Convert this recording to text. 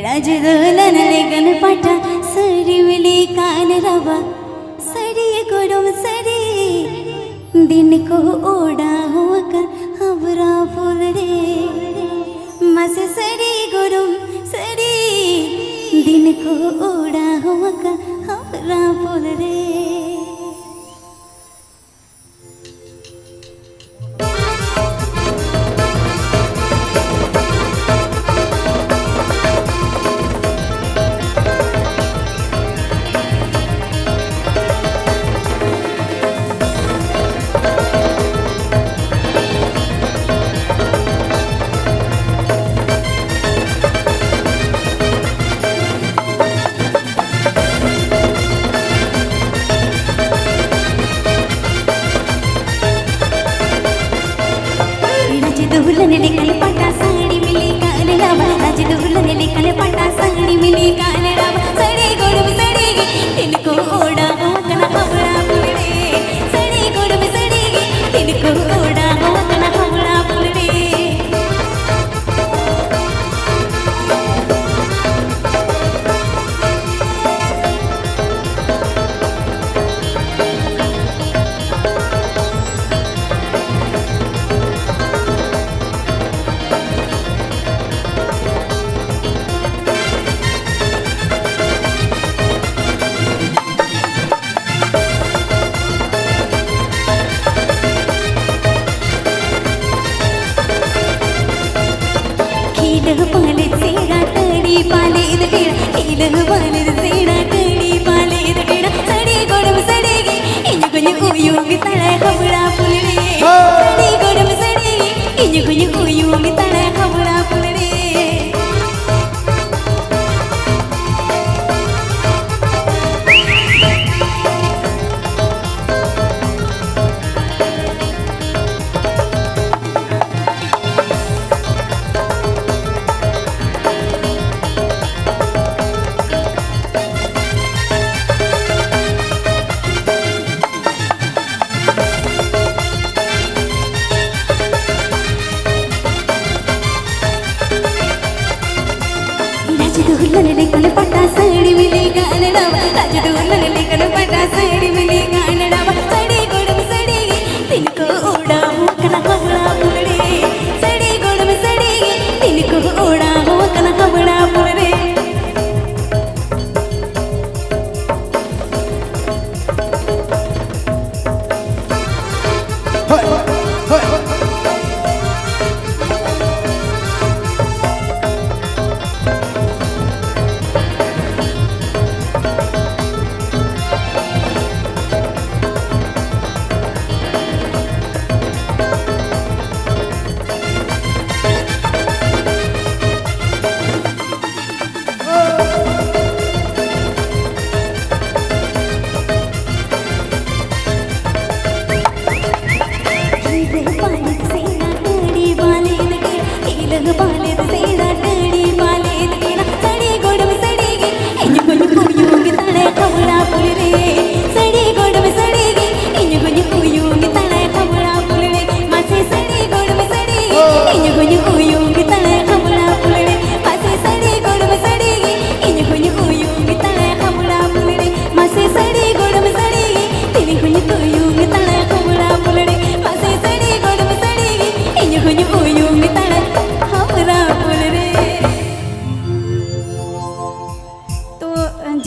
राजदोलन legend पाटा सड़ी milli कान रवा सड़ी गोरम सड़ी दिन को ओढ़ा होकर हबरा फूल रे मस सड़ी गोरम सड़ी दिन को ओढ़ा होकर हबरा फूल रे दुल्हन लेकर पटा साड़ी मिली कान रावा राज दुल्हन लेकर पटा साड़ी मिली कान रावा सड़ी गोरम सड़ेगी इनको ओढ़ा होकना हवड़ा फुलड़े सड़ी गोरम सड़ेगी इनको ओढ़ा होकना हवड़ा फुलड़े पाले सेड़ा टड़ी पाले टेड़ा पाले सेड़ा टड़ी पाले टेड़ा सड़ी गोरम सड़ेगी इंज कुछ उयू भी तड़े हवड़ा फुलड़े सड़ी गोरम सड़ेगी इंज कुछ उयू भी तड़े हवड़ा फुलड़े दुल्हन लेकर पटा साड़ी मिली कान रावा राज दुल्हन लेकर पटा